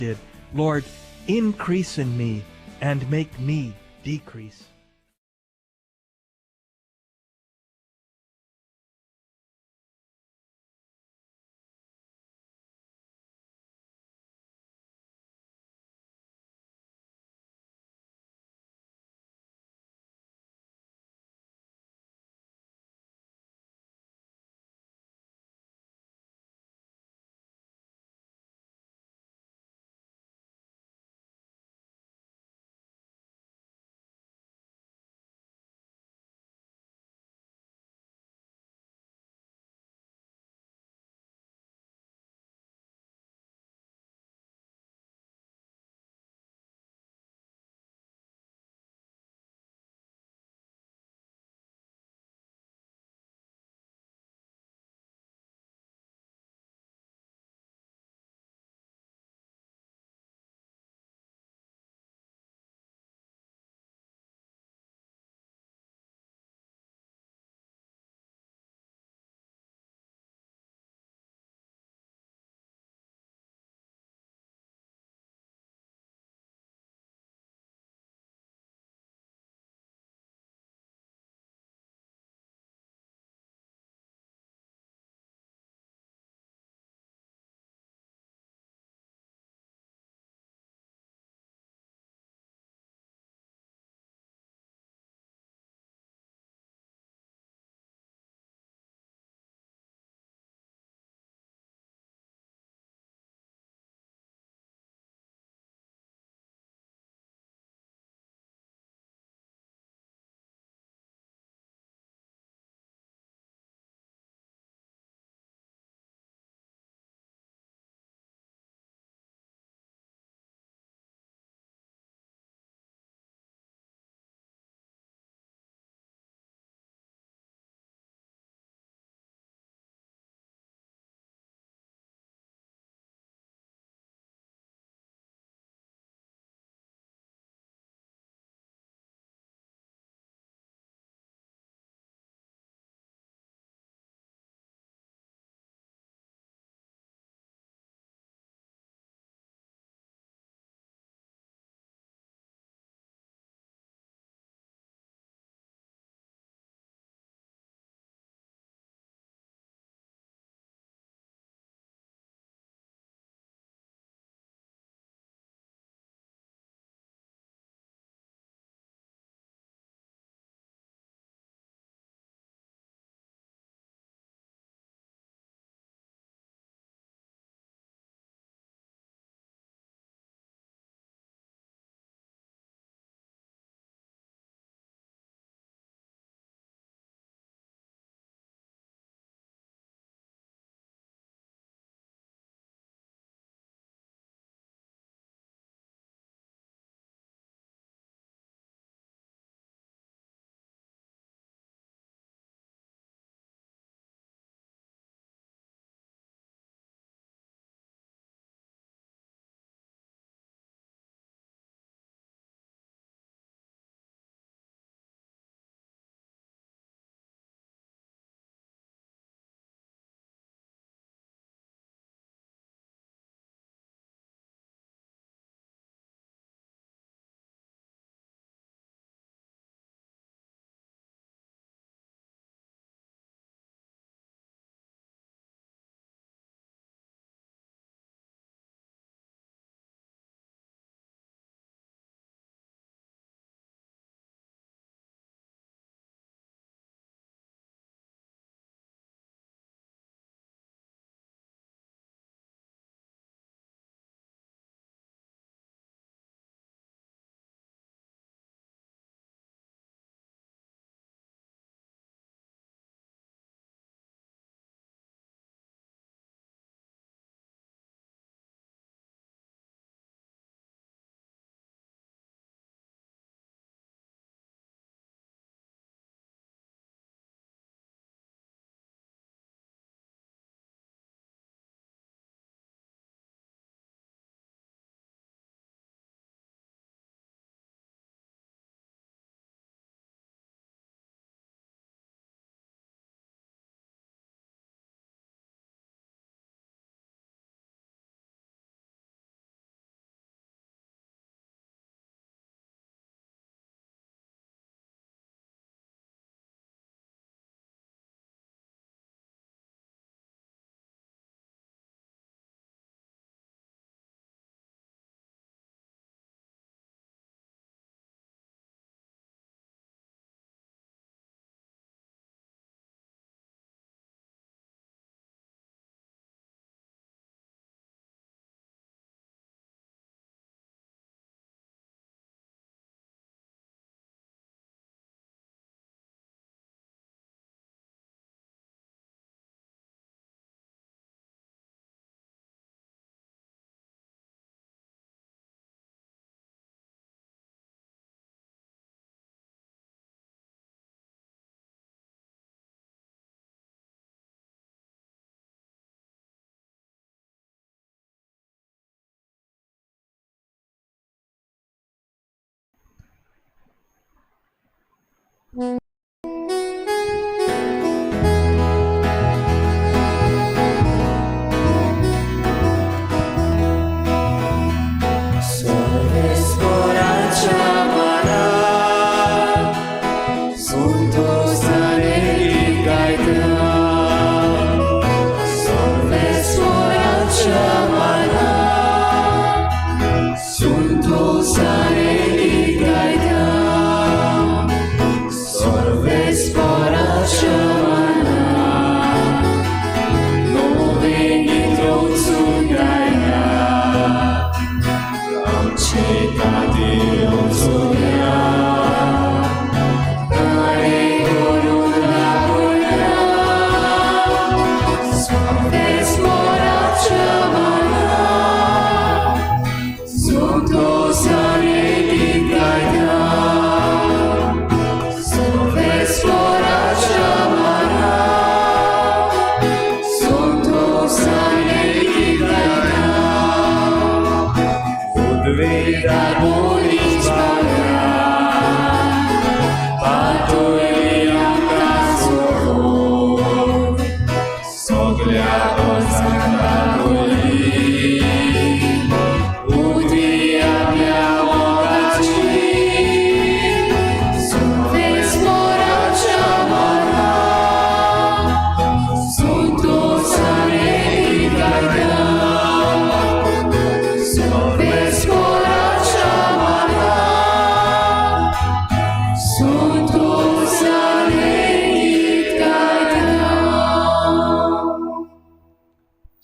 did. Lord, increase in me and make me decrease.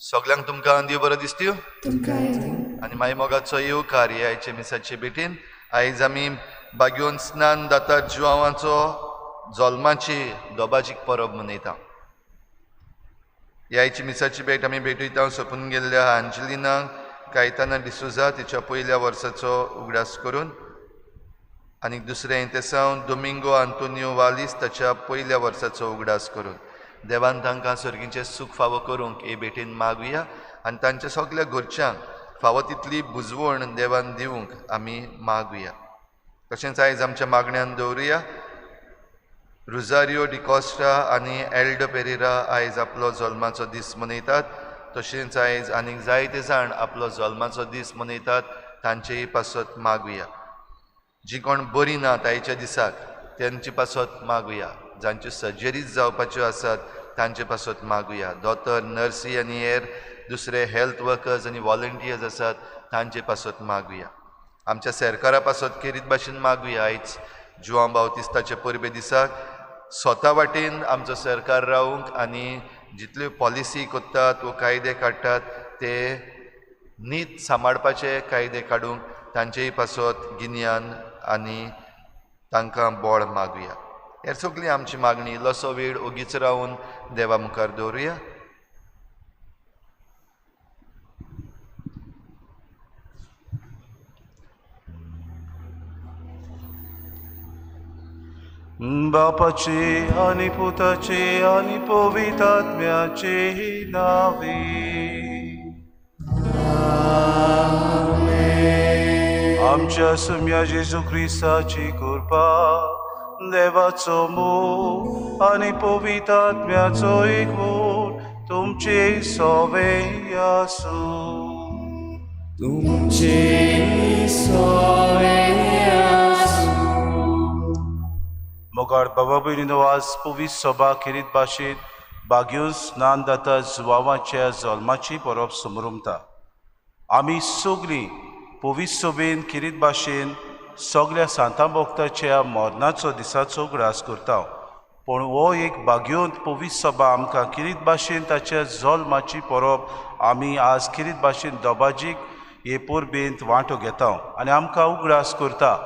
सगळ्यांक तुमकां देव बरो दिसत्यो आनी मागीर मोगाचो येवकार ह्या आयचे मिसाचे भेटेन आयज आमी बागयोन स्नान जाता जुवांवाचो जल्माची दोबाजीक परब मनयता. ह्या आयची मिसाची भेट आमी भेटयता सोंपून गेल्ल्या अंजलिनाक कायताना डिसुजा तिच्या पयल्या वर्साचो उगडास करून आनी दुसरें तें सावन दोमिंगो आंतोनियो वालीस ताच्या पयल्या वर्साचो उगडास करून देवान तांकां सर्गीचें सूख फावो करूंक हे भेटेन मागुया आनी तांच्या सगळ्या घरच्यांक फावो तितली बुजवण देवान दिवंक आमी मागुया. तशेंच आयज आमच्या मागण्यांत दवरुया रुजारियो डिकॉस्टा आनी एल्डो पेरेरा आयज आपलो जल्माचो दीस मनयतात. तशेंच आयज आनीक जायते जाण आपलो जल्माचो दीस मनयतात तांचेय पासत मागुया. जी कोण बरी नात आयच्या दिसाक तांचे पासत मागुया. जांच्यो सर्जरीज जावपाच्यो आसात तांचे पासत मागुया. दोतोर नर्सी आनी हेर दुसरे हेल्थ वर्कर्स आनी वॉलंटियर्स आसात तांचे पासत मागुया. आमच्या सरकारा पासत खेरीत भाशेन मागुया आयज जुआं बावतिस्ताचे परबे दिसाक स्वता वाटेन आमचो सरकार रावूंक आनी जितल्यो पॉलिसी कोत्तात वो कायदे काडटात ते नीत सांबाळपाचे कायदे काडूंक तांचेय पासत गिन्यान आनी तांकां बळ मागुया. हेर सगळी आमची मागणी इल्लोसो वेळ ओगीच रावन देवा मुखार दवरुया. बापाचे आनी पुताचे आनी पवित्रात्म्याचे नावे आमच्या सुम्या जेजू क्रिस्ताची कृपा देवाचो मोग आनी पवित्रात्म्याचो एकवट तुमचे सगळे आसूं. मोगाळ बाबा भयणीनो आज पवित्र सभा खेरीत भाशेन बागयोन स्नान जाता जुवांवाच्या जल्माची परब समरुमता. आमी सगळीं पवित्र सभेन खेरीत भाशेन सगळ्या सांता भक्ताच्या मरणाचो दिसाचो उगडास करता. पूण हो एक बागयोन पवित्र सभा आमकां खेरीत भाशेन ताच्या जल्माची परब आमी आज खेरीत भाशेन दोबाजीक हे परबेंत वांटो घेता आनी आमकां उगडास करता.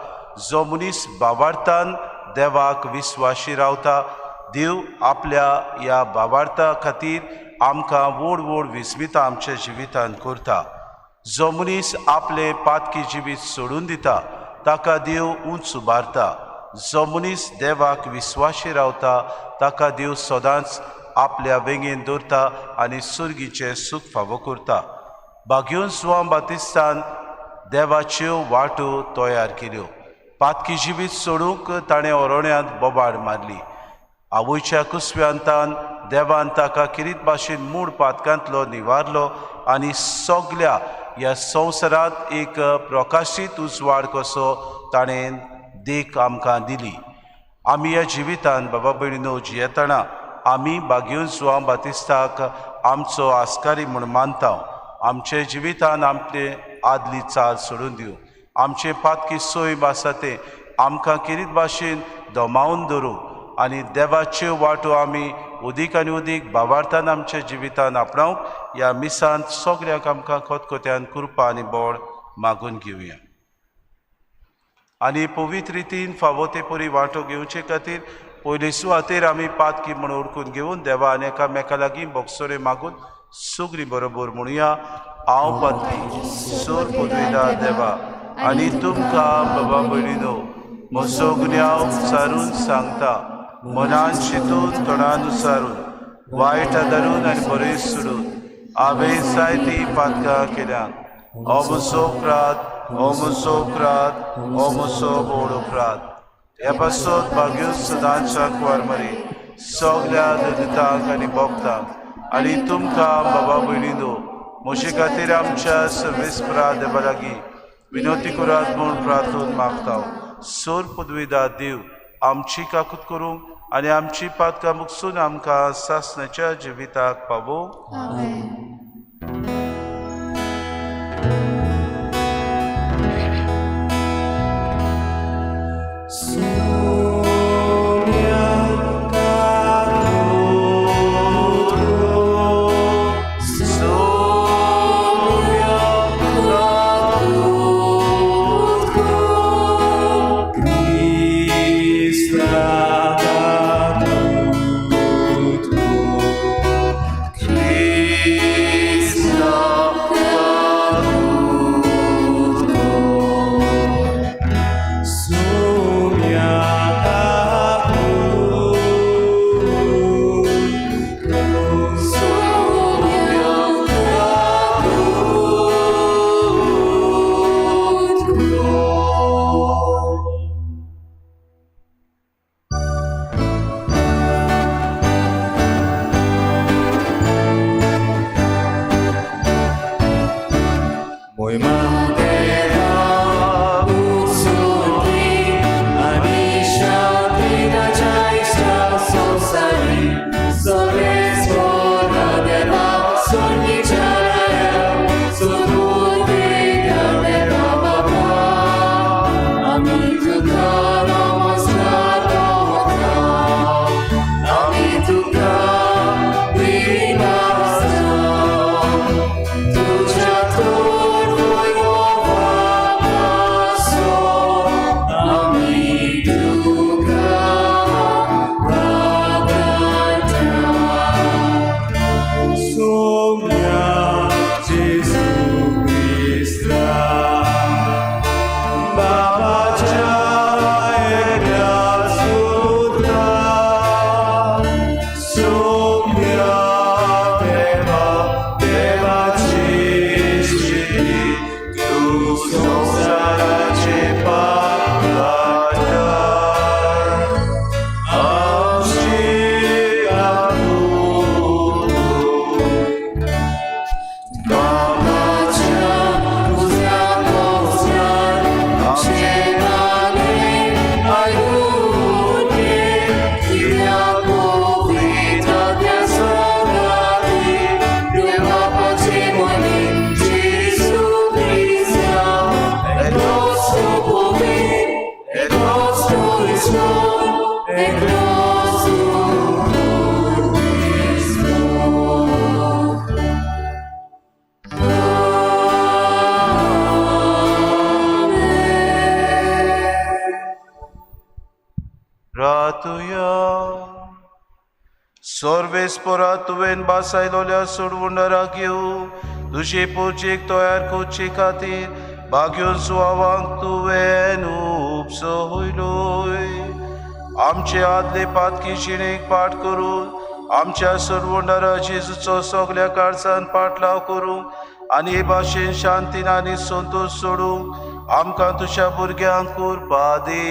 जो मनीस भावार्थान देवाक विस्वाशी रावता देव आपल्या ह्या भावार्था खातीर आमकां व्हड व्हड विस्मितां आमच्या जिवितांत करता. जो मनीस आपले पातकी जिवीत सोडून दिता ताका देव उंच उबारता. जो मनीस देवाक विस्वाशी रावता ताका देव सदांच आपल्या वेंगेन दवरता आनी सुर्गीचें सूख फावो करता. बागयोन जुआं बातिस्तान देवाच्यो वाटो तयार केल्यो. पातकी जिवीत सोडूंक ताणें ओरोण्यांत बोबाड मारली. आवयच्या कुसव्यांतान देवान ताका किरीत भाशेन मूळ पातकांतलो निवारलो आनी सगल्या ह्या संवसारांत एक प्रकाशीत उजवाड कसो ताणें देख आमकां दिली. आमी ह्या जिवितांत बाबा भयणीनो जियेतना आमी भाग्यूस जुआंव बातिस्ताक आमचो आस्कारी म्हूण मानता. आमचे जिवितांत आपले आदली चाल सोडून दिवं. आमचे पातकी सोय आसा तें आमकां किरीत भाशेन दोमावन दवरूं आनी देवाच्यो वाटो आमी उदीक आनी उदीक भावार्थान आमच्या जिवितांत आपणावंक ह्या मिसांत सगळ्याक आमकां खतखत्यान कृपा आनी बोड मागून घेवया. आनी पवित्र रितीन फावो ते परी वांटो घेवचे खातीर पयले सुवातेर आमी पातकी म्हूण ओळखून घेवन देवा आनी एकामेका लागीं बोगसोरे मागून सगळीं बरोबर म्हणुया. हांव पातकी सोर पदवेदार देवा आनी तुमकां बाबा भयणीनो म्हजो गुन्यांव विचारून सांगता. मनान चिंतून तोंडान उसारून वायट आदारून आनी बरें सोडून हांवें जायतीं पातकां केल्यात. हो म्हजो अपराध, हो म्हजो अपराध, हो म्हजो व्हड अपराध. हे पासत भाग्यूस सदांच्या कुवारमरी सगल्या दलितांक आनी भक्तांक आनी तुमकां बाबा भयणीनो म्हजे खातीर आमच्या सर्वेस्परा देवा लागीं विनोती करात म्हूण प्रार्थून मागता. सोर पदवीदार देव आमची काकूत करूंक आनी आमची पातकां मुगसून आमकां सासणाच्या जिविताक पावो. सोर्वेस्पोरा तुवें बासायलोल्या सोडवणारा घेऊ तुझे पोचेक तयार करचे खातीर भाग्यो सुवावांक तुवें उपसो होयलोय. आमचे आदले पातकी जिणेक पाठ करून आमच्या सोडवणारा जेजूचो सगळ्या काळजान पाटलाव करूंक आनी हे भाशेन शांतीन आनी संतोश सोडूंक आमकां तुज्या भुरग्यांक कुरपा दी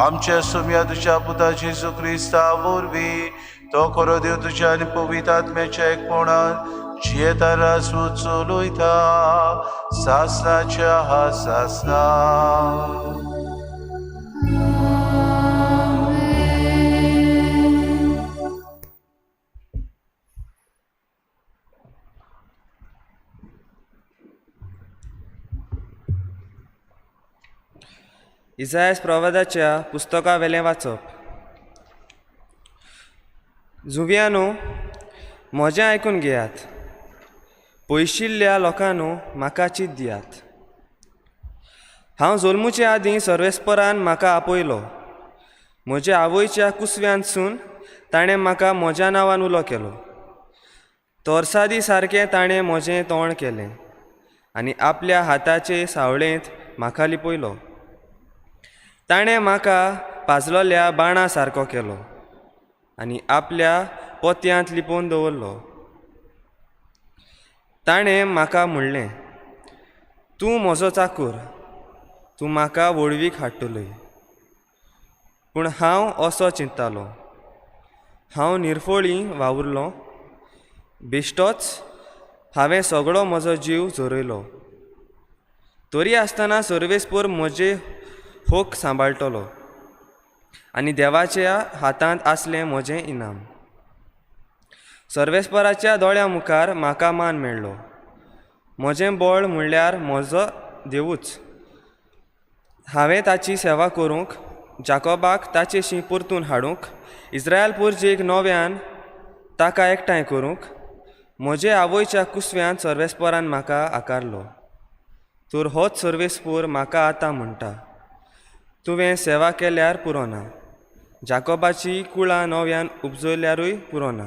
आमच्या सुम्या तुज्या पुता जेजू क्रिस्ता वरवीं तो खरो देव तुज्या आनी पवित्र आत्म्याच्या एकपणान जियेता राजू चलयता सासणाच्या सासणा इसायास प्रवादाच्या पुस्तका वेलें वाचप. जुव्यानो, म्हजें आयकून घेयात, पयशिल्ल्या लोकांनो म्हाका चीत दियात. हांव जल्मुचे आदीं सर्वेस्परान म्हाका आपयलो. म्हज्या आवयच्या कुसव्यांतसून ताणें म्हाका म्हज्या नांवान उलो केलो. तोरसादी सारकें ताणें म्हजें तोंड केलें आनी आपल्या हाताचे सावळेंत म्हाका लिपयलो. ताणें म्हाका पाजलोल्या बाणा सारको केलो आनी आपल्या पोत्यांत लिपोवन दवरलो. ताणें म्हाका म्हणलें, तूं म्हजो चाकूर, तूं म्हाका वळवीक हाडटलोय. पूण हांव असो चिंत्तालों, हांव निर्फळी वावुरलों, बेश्टोच हांवें सगळो म्हजो जीव झरयलो. तरी आसतना सर्वेस्पर म्हजे होक सांबाळटलो आनी देवाच्या हातांत आसलें म्हजें इनाम. सर्वेस्पराच्या दोळ्या मुखार म्हाका मान मेळ्ळो. म्हजें बळ म्हणल्यार म्हजो देवूच. हांवें ताची सेवा करूंक, जाकोबाक ताचेशी परतून हाडूंक, इस्रायल पुर्जेक नव्यान ताका एकठांय करूंक म्हजे आवयच्या कुसव्यांत सर्वेस्परान म्हाका आकारलो. तर होच सर्वेस्पूर म्हाका आतां म्हणटा, तुवें सेवा केल्यार पुरो ना, जाकोबाची कुळां नव्यान उपजयल्यारूय पुरो ना,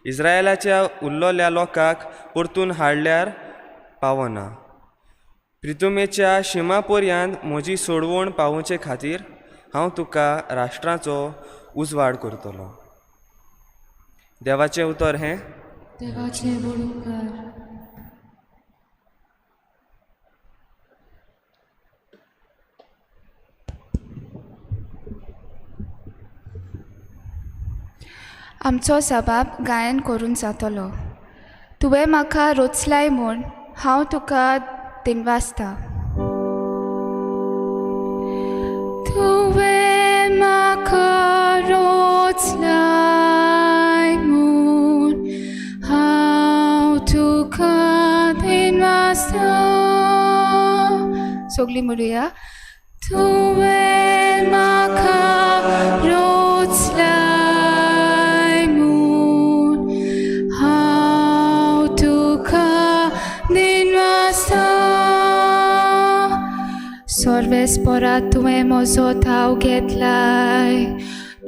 इस्रायलाच्या उरलोल्या लोकांक परतून हाडल्यार पावना. प्रितुमेच्या शिमा पर्यंत म्हजी सोडवण पावोवचे खातीर हांव तुका राष्ट्रांचो उजवाड करतलो. देवाचें उतर हें. देवाचें बळूकर. आमचो सबाब गायन करून जातलो. तुवें म्हाका रोचलाय म्हूण हांव तुका दिनवासता. तुवें म्हाका रोचलाय म्हूण हांव तुका दिनवासता. सगळीं म्हणुया. तुवें म्हाका रोचलाय सर्वेस्परा तुवें म्हजो थाव घेतलाय.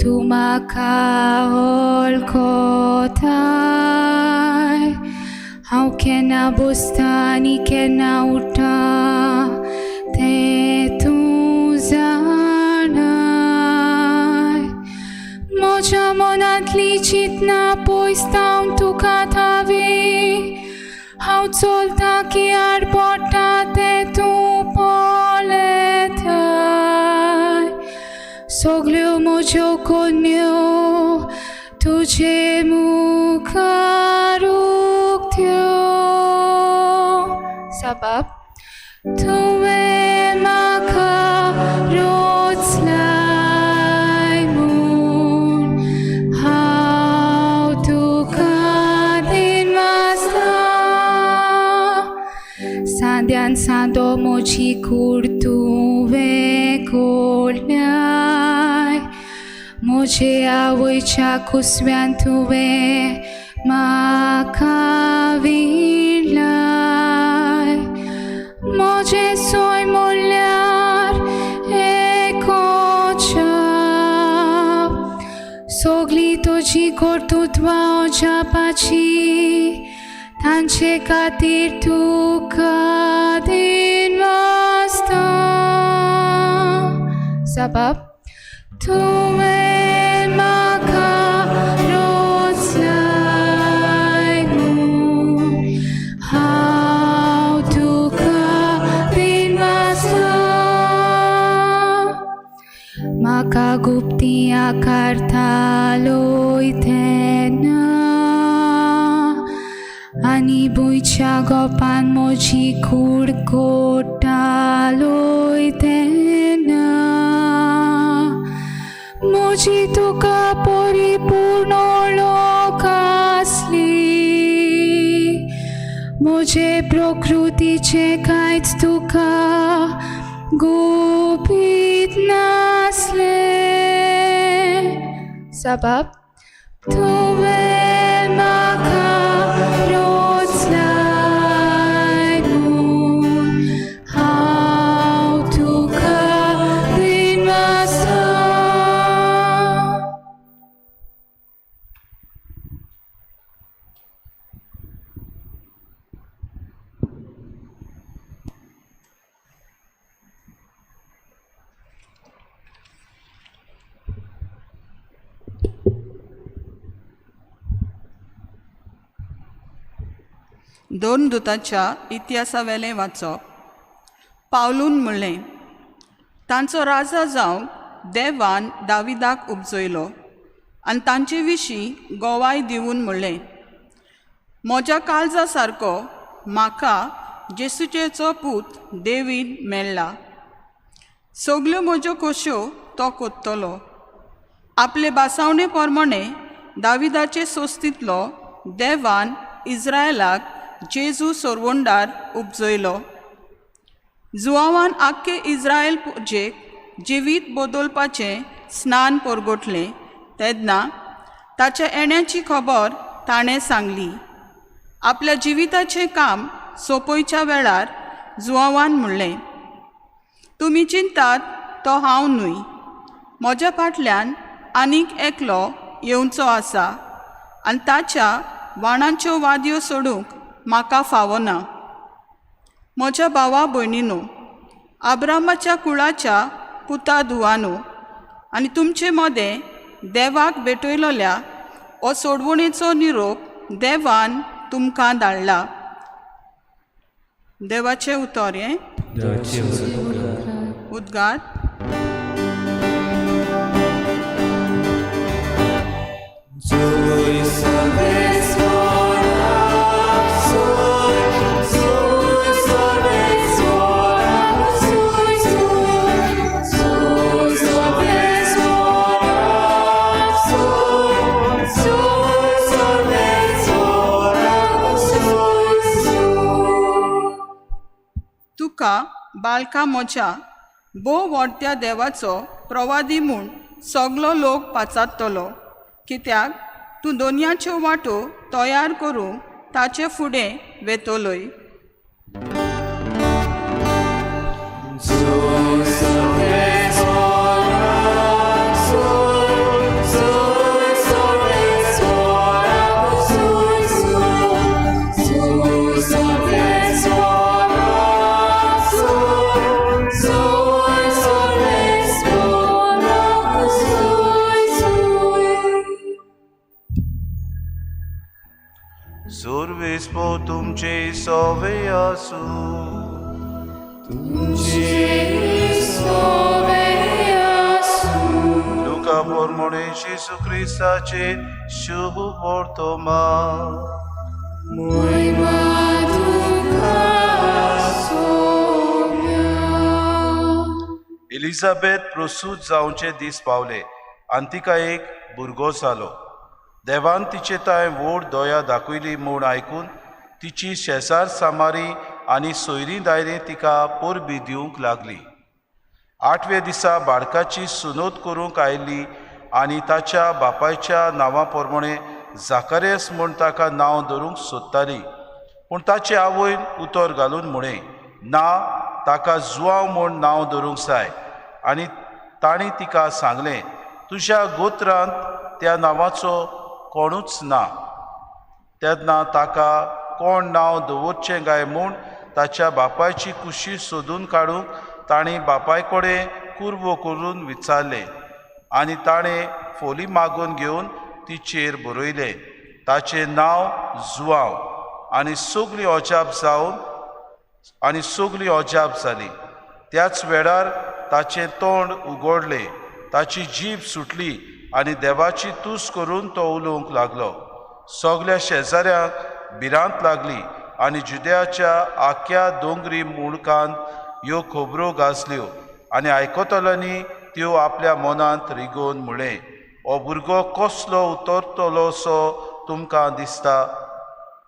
तूं म्हाका वळखताय. हांव केन्ना बसता आनी केन्ना उठ्ठा तें तूं जाणाय. म्हज्या मनांतली चिंतना पयसतावन तुका थावी. हांव चलतां की आड पडटा तें तूं पळयताय. सगळ्यो म्हज्यो कन्यो तुजे मुखार उक्त्यो. सबाब. तुवें म्हाका रोचलाय म्हूण हांव तुका दिनवासता. सांद्यान सांदो म्हजी कूड तुवें कोळ्ळाय. म्हजे आवयच्या कुसव्यान तुवें म्हाका विणलाय. म्हजें सोय म्हणल्यार एकूच सगळीं तुजी कर्तुत्वां अजापाची. तांचे खातीर तुका दिनवासता. सबाब. तुवें म्हाका रोचलाय म्हूण हांव तुका दिनवासता. करतालोय तेन्ना आनी भुंयच्या गोपान म्हजी कूड घोटालोय तेन्ना म्हजी तुका परिपूर्ण वळख आसली म्हजे प्रकृतीचे कांयच तुका गुपीत नासले सबब तुवें म्हाका रोचलाय म्हूण हांव तुका दिनवासा दोन दुतांच्या इतिहासावेलें वाचप. पावलून म्हणलें, तांचो राजा जावंक देवान दाविदाक उपजयलो आनी तांचे विशीं गोवाय दिवन म्हणलें, म्हज्या काळजा सारको म्हाका जेसूचेचो पूत देवीद मेळ्ळा. सगल्यो म्हज्यो खोश्यो तो कोत्तलो. आपले बासावणे प्रमाणे दाविदाचे सोस्तींतलो देवान इस्रायलाक जेजू सोरवोंडार उपजयलो. जुआवान आख्खे इस्रायल पोजेक जिवीत बदलपाचें स्नान परगोटलें तेन्ना ताच्या येण्याची खबर ताणें सांगली. आपल्या जिविताचें काम सोंपयच्या वेळार जुआवान म्हणलें, तुमी चिंतात तो हांव न्हय, म्हज्या फाटल्यान आनीक एकलो येवचो आसा आनी ताच्या वाणांच्यो वादयो सोडूंक म्हाका फावना. म्हज्या भावा भयणीनो, आब्रामाच्या कुळाच्या पुता धुवानो आनी तुमचे मदें देवाक भेटयलोल्या हो सोडवणेचो निरोप देवान तुमकां धाडला. देवाचें उतर हें उद्गार. तुका बाळका म्हज्या भोव व्हडत्या देवाचो प्रवादी म्हूण सगलो लोक पाचारतलो, कित्याक तूं दोनयाच्यो वाटो तयार करूंक ताचे फुडें वेतलोय. Survispo तुमचे सोवे आसू. लुका प्रमाणे येशू ख्रिस्ताचे शुभ वर्तमा. एलिझाबेथ प्रसूत जावचे दीस पावले आनी तिका एक भुरगो जालो. देवान तिचे ताय व्हड दया दाखयली म्हूण आयकून तिची शेजार सामारी आनी सोयरीं दायरीं तिका परबी दिवंक लागली. 8व्या दिसा बाळकाची सुनोत करूंक आयिल्ली आनी ताच्या बापायच्या नांवा प्रमाणे जाकारेस म्हूण ताका नांव दवरूंक सोदताली. पूण ताचे आवयन उतर घालून म्हणलें, ना, ताका जुआंव म्हूण नांव दवरूंक जाय. आनी तांणी तिका सांगलें, तुज्या गोत्रांत त्या नांवाचो कोणूच ना. तेन्ना ताका कोण नांव दवरचें काय म्हूण ताच्या बापायची कुशी सोदून काडूंक ताणें बापाय कडेन कुरवो करून विचारलें आनी ताणें फोली मागून घेवन तिचेर बरयलें, ताचें नांव जुआंव. आनी सगळीं अजाप जाली. त्याच वेळार ताचें तोंड उगडलें, ताची जीब सुटली आनी देवाची तुस करून तो उलोवंक लागलो. सगल्या शेजाऱ्यांक भिरांत लागली आनी जुदेयाच्या आख्या दोंगरी मुळकांत ह्यो खबरो गाजल्यो आनी आयकतल्यांनी त्यो आपल्या मनांत रिगोवन म्हळें, हो भुरगो कसलो उतरतलो सो तुमकां दिसता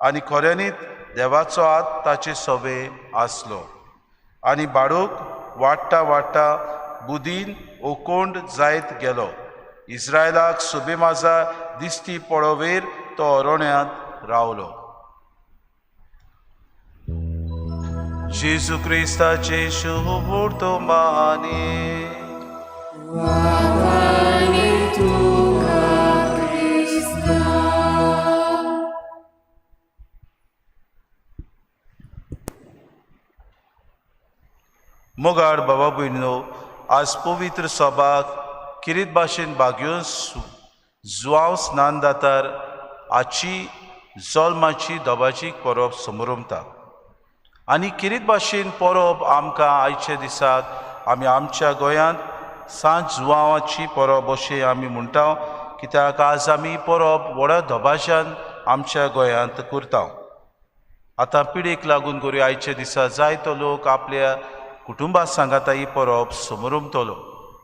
आनी खऱ्यांनीच देवाचो हात ताचे सवे आसलो. आनी बाळूक वाडटा वाडटा बुदीन ओकोंड जायत गेलो. इस्रायलाक सुबे माजा दिसती पळोवेर तो अरोण्यांत रावलो. जेजू क्रिस्ताचे शुभ वर्तमानी. मोगाड बाबा भयणीनो, आज पवित्र सभाक किरीत भाशेन भाग्योन जुवांव स्नान जातार आजची जल्माची दोबाचीक परब समोरमता. आनी किरीत भाशेन परब आमकां आयच्या दिसाक आमी आमच्या गोंयांत सांज जुवांवाची परब अशें आमी म्हणटा, कित्याक आज आमी परब व्हडा दोबाज्यान आमच्या गोंयांत करता. आतां पिडेक लागून करूं आयच्या दिसा जायतो लोक आपल्या कुटुंबा सांगाता ही परब समोरमतलो,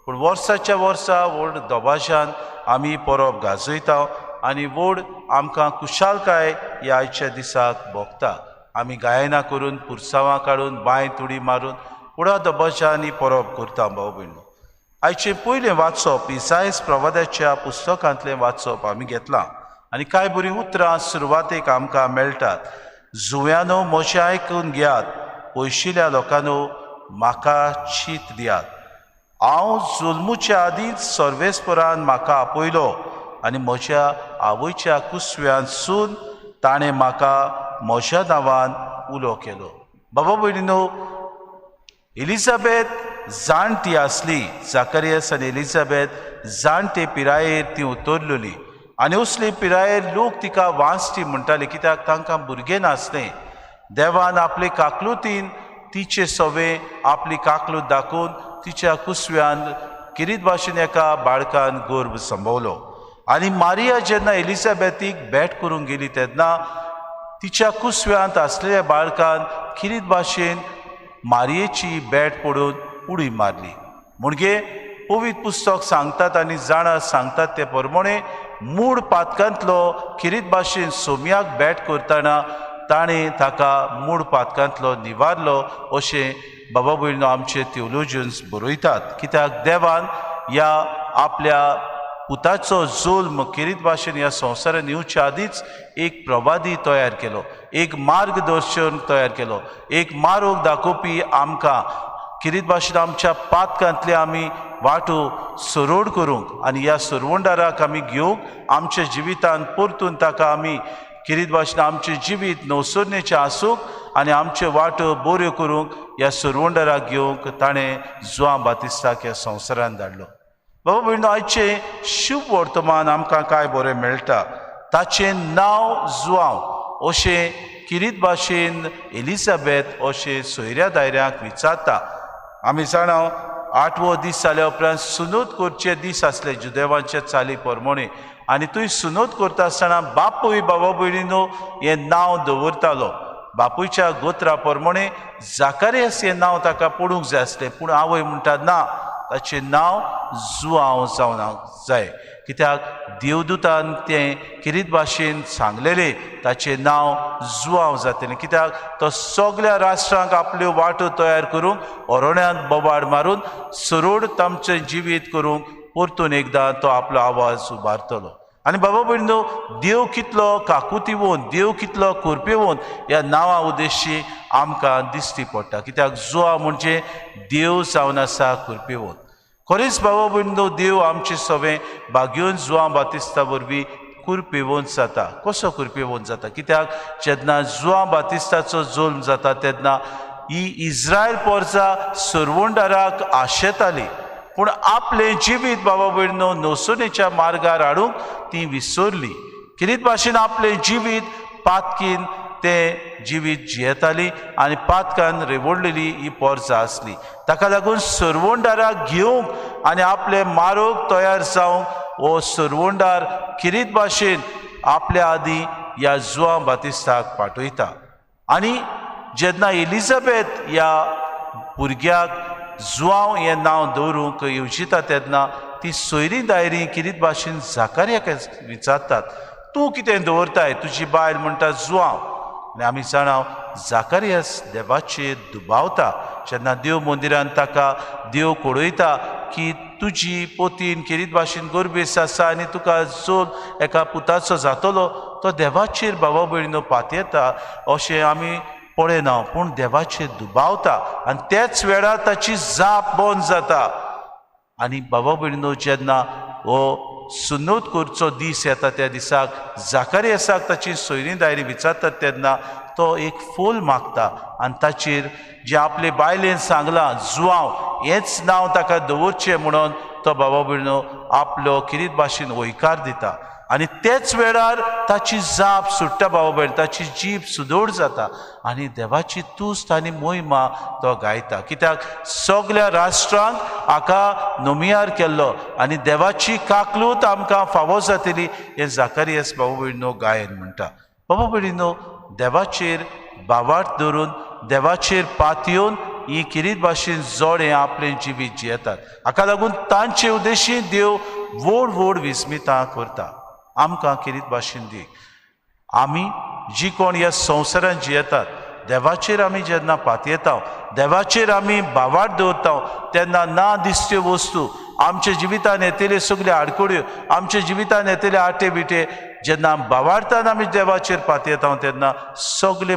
पूण वर्साच्या वर्सा व्हड दोबाज्यान आमी परब गाजयता आनी व्हड आमकां कुशालकाय ह्या आयच्या दिसाक भोगता. आमी गायनां करून पुरसांवां काडून बांय तुडी मारून व्हडा दोबाज्यान ही परब करता. भाव भयण, आयचें पयलें वाचप इसायस प्रवाद्याच्या पुस्तकांतलें वाचप आमी घेतलां आनी कांय बरीं उतरां सुरवातेक आमकां मेळटात. जुव्यानो म्हजें आयकून घेयात, पयशिल्ल्या लोकांनो म्हाका शीत दियात. हांव जुल्मूच्या आदींच सर्वेस्परान म्हाका आपयलो आनी म्हज्या आवयच्या कुसव्यांसून ताणें म्हाका म्हज्या नांवान उलो केलो. बाबा भयणीनो, एलिझाबेथ जाणटी आसली. जाकरियास आनी एलिझाबेथ जाणटे पिरायेर ती उतरलेली आनी असले पिरायेर लोक तिका वांसटी म्हणटाले, कित्याक तांकां भुरगें नासलें. देवान आपले काकलुतीन तिचे सवे आपली काकलूत दाखोवन तिच्या कुसव्यान किरीत भाशेन एका बाळकान गर्भ संभवलो. आनी मारिया जेन्ना एलिझाबेथीक भेट करूंक गेली तेन्ना तिच्या कुसव्यांत आसलेल्या बाळकान किरीत भाशेन मारयेची भेट पडून उडी मारली. म्हणजे पवित्र पुस्तक सांगतात आनी जाणा सांगतात ते प्रमाणे मूळ पातकांतलो किरीत भाशेन सोम्याक भेट करतना ताणें ताका मूळ पातकांतलो निवारलो अशें बाबा भयणीनो आमचे थियोलॉजियन्स बरयतात. कित्याक देवान ह्या आपल्या पुताचो जुल्म किरीत भाशेन ह्या संवसारान येवच्या आदींच एक प्रवादी तयार केलो, एक मार्गदर्शन तयार केलो, एक मार्ग दाखोवपी आमकां किरीत भाशेन आमच्या पातकांतले आमी वाटो सरोड करूंक आनी ह्या सरवंडाराक आमी घेवंक आमच्या जिवितांत परतून ताका आमी किरीत भाशेन आमचें जिवीत नवसरणेचें आसूंक आनी आमच्यो वाटो बऱ्यो करूंक ह्या सरवंडाराक घेवंक ताणें जुआंव बातिस्ताक ह्या संवसारांत धाडलो. बाबा भयणीनो, आयचें शुभ वर्तमान आमकां काय बरें मेळटा. ताचें नांव जुआंव अशें किरीत भाशेन एलिझाबेथ अशें सोयऱ्या दायऱ्यांक विचारता. आमी जाणां 8वो दीस जाल्या उपरांत सुनोद करचे दीस आसले जुदेवांच्या चाली प्रमाणे आनी थंय सुनोद करता आसतना बापूय बाबा भयणीनो हें नांव दवरतालो. बापूयच्या गोत्रा प्रमाणे जाकारियास हें नांव ताका पडूंक जाय आसलें, पूण आवय म्हणटा ना, ताचें नांव जुआंव जावंक जाय. कित्याक देवदूतान तें किरीत भाशेन सांगलेलें ताचें नांव जुआंव जातलें. कित्याक तो सगल्या राष्ट्रांक आपल्यो वाटो तयार करूंक अरोण्यांत बोबाड मारून सरोड तांचें जिवीत करूंक परतून एकदां तो आपलो आवाज उबारतलो. आनी बाबा भयणीनो, देव कितलो काकुतीवोन, देव कितलो कुरपेवोन ह्या नांवा उद्देशी आमकां दिश्टी पडटा. कित्याक जुआंव म्हणजे देव जावन आसा कुरपेवोन. खरेंच बाबा भयणीनो, देव आमचे सवें भाग्योन जुआंव बातिस्ता वरवीं कुरपेवोन जाता. कसो कुरपेवोन जाता? कित्याक जेन्ना जुआंव बातिस्ताचो जल्म जाता तेन्ना ही इस्रायल पोरसां सरवंडाराक आशेताली, पूण आपलें जिवीत बाबा भयणीनो नवसणेच्या मार्गार हाडूंक ती विसरली. किरीत भाशेन आपलें जिवीत पातकीन तें जिवीत जियेताली आनी पातकान रेवडलेली ही पोरसां आसली. ताका लागून सरवंडाराक घेवंक आनी आपले मारोग तयार जावंक हो सुरवंडार किरीत भाशेन आपल्या आदी ह्या जुआंव बातिस्ताक पाठयता आनी जेन्ना एलिझाबेथ ह्या भुरग्याक जुआंव हें नांव दवरूंक येवजिता तेन्ना ती सोयरी दायरी किरीत भाशेन जाकार्याक विचारतात तूं कितें दवरताय तुजी बायल म्हणटा जुआंव आनी आमी जाणाव जाकार्यास देवाचेर दुबावता जेन्ना देव मंदिरांत ताका देव कळयता की तुजी पोतीन किरीत भाशेन गोरबेस आसा आनी तुका चोल एका पुताचो जातलो तो देवाचेर बाबा भयणीनो पातयेता अशें आमी पळयना पूण देवाचेर दुबावता आनी त्याच वेळार ताची जाप बंद जाता आनी बाबा भयणीनो जेन्ना हो सुन्नत करचो दीस येता त्या दिसाक जाकार्यासाक ताची सोयरी दायरी विचारतात तेन्ना तो एक फोल मागता आनी ताचेर जे आपले बायलेन सांगलां जुआंव हेंच नांव ताका दवरचें म्हणून तो बाबा भयणीनो आपलो किरीत भाशेन होयकार दिता आनी तेच वेळार ताची जाप सुट्टा बाबा भयण ताची जीब सुदोड जाता आनी देवाची तुस्त आनी मोहिमा तो गायता कित्याक सगळ्या राष्ट्रांक हाका नोमियार केल्लो आनी देवाची काकलूत आमकां फावो जातली हें जाकार्यास बाबा भयणीनो गायन म्हणटा बाबा भयणीनो देवाचेर बावार्थ धरून देवाचेर पातयेवन ही किरीत भाशेन जोडें आपलें जिवीत जियेतात हाका लागून तांचे उद्देशीं देव व्हड व्हड विस्मितां करता आमकां किरीत भाशेन दी आमी जी कोण ह्या संवसारांत जियेतात देवाचेर आमी जेन्ना पातयेता देवाचेर आमी बावार्थ दवरता तेन्ना ना दिसच्यो वस्तू आमच्या जिवितान येतल्यो सगल्यो आडकोड्यो आमच्या जिवितान येतले आटे बिटे जेन्ना बावार्थान आमी देवाचेर पातयेता तेन्ना सगळे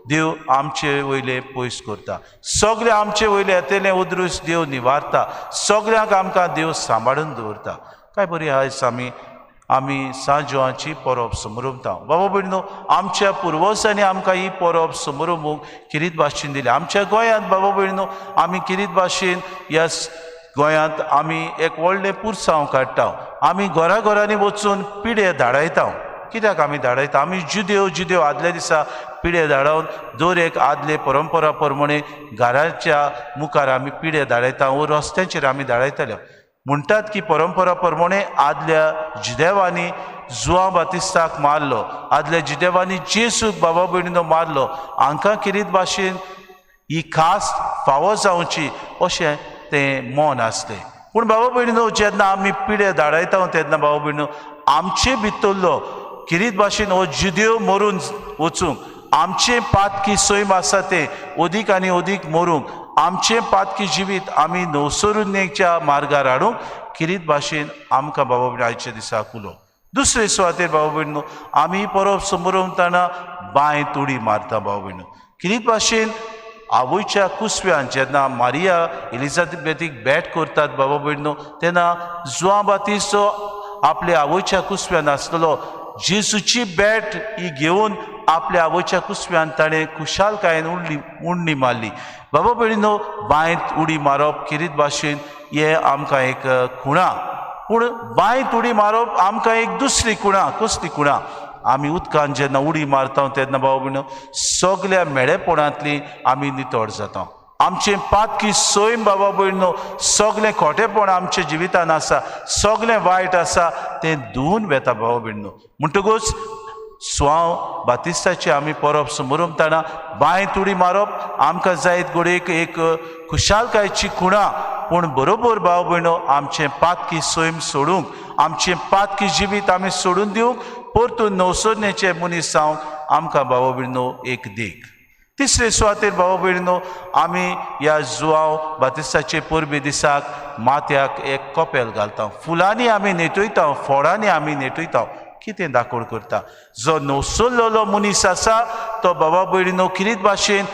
देव आमचे वयले पयस करता सगळे आमचे वयले येतले उद्रूस देव निवारता सगळ्यांक आमकां देव सांबाळून दवरता काय बरी आयज आमी सांजवांची परब समरुमता बाबा भयणीनो आमच्या पुर्वजांनी आमकां ही परब समरुमूंक किरीत भाशेन दिली आमच्या गोंयांत बाबा भयणीनो आमी किरीत भाशेन ह्या गोंयांत आमी एक व्हडलें पुरसांव काडटा आमी घरांनी वचून पिडे धाडयता कित्याक आमी धाडयता आमी जुदेव आदल्या दिसा पिडे धाडोवन दर एक आदले परंपरा प्रमाणे घराच्या मुखार आमी पिडे धाडयता वो रस्त्यांचेर आमी धाडयतले म्हणटात की परंपरा प्रमाणे आदल्या जुदेवांनी जुआंव बातिस्ताक मारलो आदल्या जुदेवांनी जेसूक बाबा भयणीनो मारलो हांकां किरीत भाशेन ही खास फावो जावची अशें तें मोन आसलें पूण बाबा भयणीनो जेन्ना आमी पिडे धाडयता तेन्ना बाबा भयणीनो आमचे भितरलो किरीत भाशेन हो जुदेव मरून वचूंक आमचें पातकी सैम आसा तें ओदीक आनी ओदीक मरूंक आमचें पातकी जिवीत आमी नवसरुन्नेच्या मार्गार हाडूंक किरीत भाशेन आमकां बाबा भयण आयच्या दिसाक उलो दुसरे सुवातेर बाबा भयणीनो आमी परब समरुमतना बांयत उडी मारता बाबा भयणीनो किरीत भाशेन आवयच्या कुसव्यान जेन्ना मारिया एलिझाबेथीक भेट करतात बाबा भयणीनो तेन्ना जुआंव बातिस्तो आपल्या आवयच्या कुसव्यान आसतलो जेजूची भेट ही घेवन आपल्या आवयच्या कुसव्यान ताणें खुशालकायेन उंडी मारली बाबा भयणीनो बांयत उडी मारप किरीत भाशेन हें आमकां एक खुणा पूण बांयत उडी मारप आमकां एक दुसरी खुणा कसली खुणा आमी उदकान जेन्ना उडी मारता तेन्ना बाबा भयणीनो सगळ्या मेळेपणांतली आमी नितळ जाता आमचें पातकी सैम बाबा भयणीनो सगळें खोटेपण आमच्या जिवितान आसा सगळें वायट आसा तें धुवन वेता बाबा भयणीनो म्हणटकूच जुआंव बातिस्ताची आमी परब समरुमतना बांयत उडी मारप आमकां जायत घडयेक एक खुशालकायेची खुणा पूण बरोबर बाबा भयणो आमचें पातकी सैम सोडूंक आमचें पातकी जिवीत आमी सोडून दिवंक परतून नवसोन्नेचे मनीस जावंक आमकां बाबा भयणीनो एक देख तिसरे सुवातेर बाबा भयणीनो आमी ह्या जुआंव बातिस्ताचे परबे दिसाक माथ्याक एक कपेल घालता फुलांनी आमी नेटयता फळांनी आमी नेटयता कितें दाखोवड करता जो नवसोल्लोलो मनीस आसा तो बाबा भयणीनो किरीत भाशेन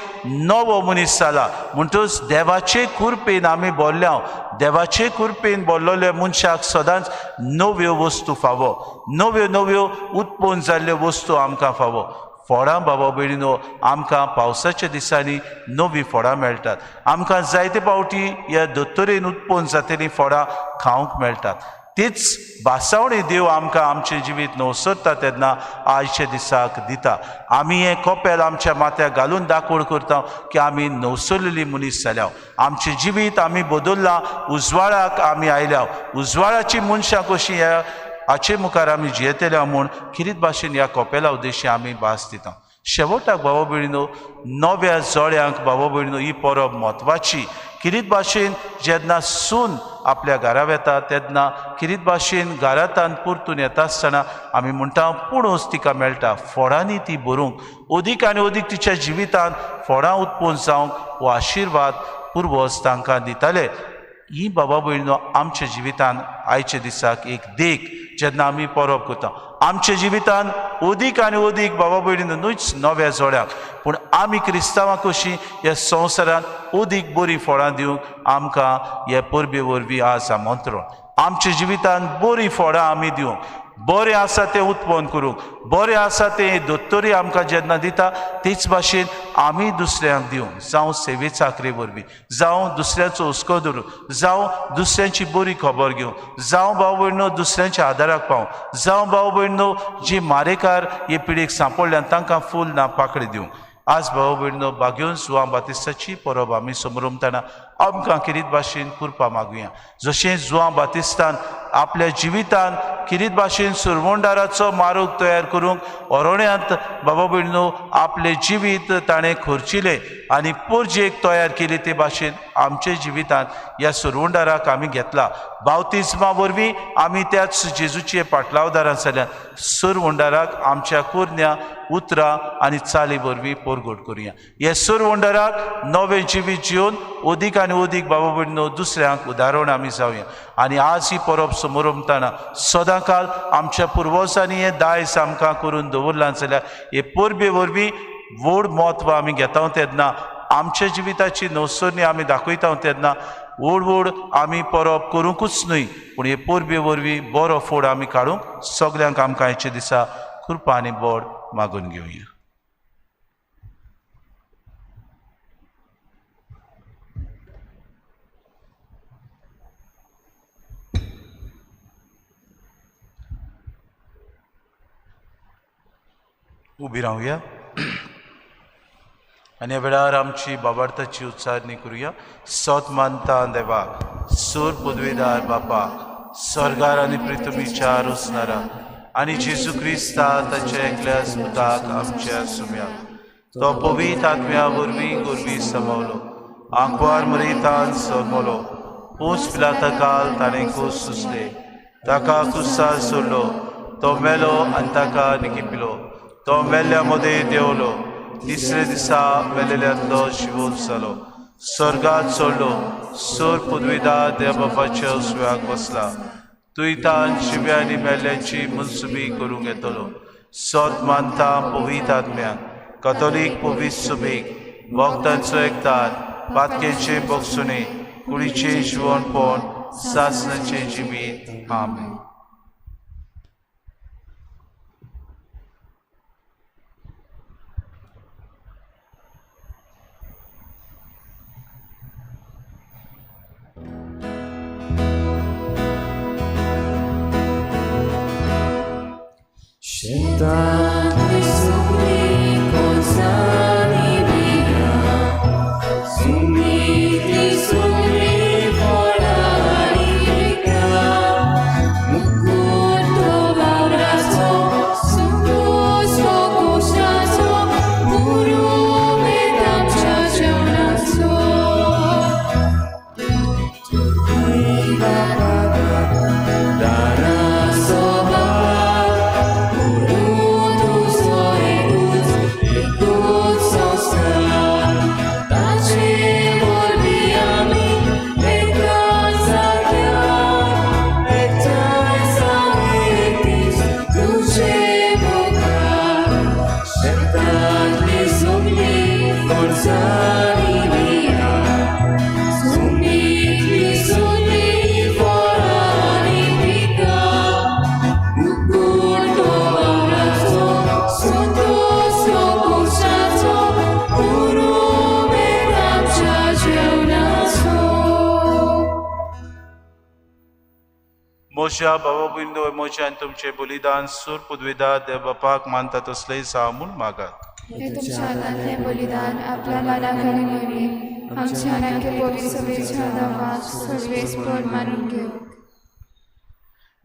नवो मनीस जाला म्हणटूच देवाचे कृपेन आमी भरल्या देवाचे कृपेन भरलेल्या मनशाक सदांच नव्यो वस्तू फावो नव्यो उत्पन्न जाल्ल्यो वस्तू आमकां फावो फळां बाबा भयणीनो आमकां पावसाच्या दिसांनी नवीं फळां मेळटात आमकां जायते फावटी ह्या दोतोरेन उत्पन्न जातलीं फळां खावंक मेळटात तीच भासावणी देव आमकां आमचें जिवीत नवसरता तेन्ना आयचे दिसाक दिता. आमी हें कपेल आमच्या माथ्याक घालून दाखोवड करता की आमी नवसरलेली मनीस जाल्या. आमचें जिवीत आमी बदल्लां, उजवाडाक आमी आयल्या. उजवाडाची मनशां कशीं ह्या हाचे मुखार आमी जियेतल्या म्हूण किरीत भाशेन ह्या कपेला उद्देशी आमी भास दिता. शेवटाक भाव भयणीनो, नव्या जोड्यांक भाव भयणीनो, ही परब म्हत्वाची. किरीत भाशेन जेन्ना सून आपल्या घरा येता तेन्ना किरीत भाशेन घरांतल्यान परतून येता आसतना आमी म्हणटा पुणूच तिका मेळटा. फोडांनी ती भरूंक, अदीक आनी अदीक तिच्या जिवितांत फोडां उत्पन्न जावंक हो आशिर्वाद पुर्वज तांकां दिताले. ही बाबा भयणीनो आमच्या जिवितांत आयच्या दिसाक एक देख जेन्ना आमी परब करता. आमच्या जिवितांत अदीक आनी अदीक बाबा भयणीनो न्हूच नव्या जोड्यांक, पूण आमी क्रिस्तांवां कशीं ह्या संवसारांत अदीक बरीं फळां दिवंक आमकां हे परबे वरवीं आज आमंत्रण. आमच्या जिवितांत बरीं फळां आमी दिवंक, बरें आसा तें उत्पन्न करूंक, बरें आसा तें दोतोरी आमकां जेन्ना दिता तेच भाशेन आमी दुसऱ्यांक दिवंक, जावं सेवे चाकरे वरवीं, जावं दुसऱ्याचो हुस्को धरूंक, जावं दुसऱ्यांची बरी खबर घेवंक, जावं भाव भयणीनो दुसऱ्यांच्या आदाराक पावंक, जावं भाव भयणीनो जी मारेकार हे पिडेक सांपडल्यान तांकां फूल ना पाकळी दिवंक. आज भाव भयणीनो बागेवन जुआं बातिस्ताची परब आमी समोरमतना आमकां किरीत भाशेन कृपा मागुया. जशें जुआं बातिस्तान आपल्या जिवितांत किरीत भाशेन सुरवंडाराचो मारूक तयार करूंक अरोण्यांत बाबा भयणीनो आपलें जिवीत ताणें खर्चिलें आनी पोरजेक तयार केली, ते भाशेन आमच्या जिवितांत ह्या सुरवंडाराक आमी घेतला. बावतिजमा वरवीं आमी त्याच जेजूचे पाटलावदारां जाल्यार सुरवंडाराक आमच्या कुरण्या उतरां आनी चाली वरवीं पोरगोट करुया. हे सुरवंडाराक नवें जिवीत जिवन अदीक आनी अदीक बाबा भयणीनो दुसऱ्यांक उदाहरण आमी जावया. आनी आज ही परब समोरमतना सदां काल आमच्या पुर्वजांनी हें दायज आमकां करून दवरलां जाल्यार हे परबे वरवीं व्हड म्हत्व आमी घेता तेन्ना आमच्या जिविताची नवसरणी आमी दाखयता तेन्ना व्हड व्हड आमी परब करूंकूच न्हय, पूण हे परबे वरवीं बरो फोड आमी काडूंक सगल्यांक आमकां आयच्या दिसा कृपा आनी बोड मागून घेवया. उबी रावया आनी ह्या वेळार आमची बाबार्थाची उच्चारणी करुया. सत मानता देवाक, सूर पदवेदार बापाक, स्वर्गार आनी पृथ्वीच्या रुसणारा आनी जेजू क्रिस्ता ताच्या एकल्या सुताक आमच्या सुम्याक तो पवित्र आत्म्या वरवीं गोरवी समावलो, आंकवार मरेतान सरमलो, पूस पिलाता काल ताणें खूस सुसले, ताका कुस्सार सोडलो, तो मेलो आनी ताका निकिपिलो, तो मेल्ल्या मदें देंवलो, तिसरे दिसा मेलेल्यांतलो शिवून जालो, स्वर्गात सोडलो, सूर पदवीदार देव बापाच्या सुव्याक बसला, तुयतान शिव्यांनी मेल्ल्यांची मनसुबी करूंक येतलो. सत मानता पवित्र आत्म्याक, कॅथोलीक पवित्र सभेक, भक्तांचो एकतार, पातकेचे बोगसुणे, कुडीचे शिवणपण, सासणाचे जिवीत. आमेन. म्हज्या भावा भयणीनो म्हज्यान तुमचें बलिदान सूर पुदविदा देव बापाक मानता तसलें जावं म्हूण मागात. हे तुमच्या हातांतले बलिदान आपल्या मनाखाली न्हय, आमच्या अनाके पवित्र सभेच्या नांवान सर्वेस्पर मानून घेऊ.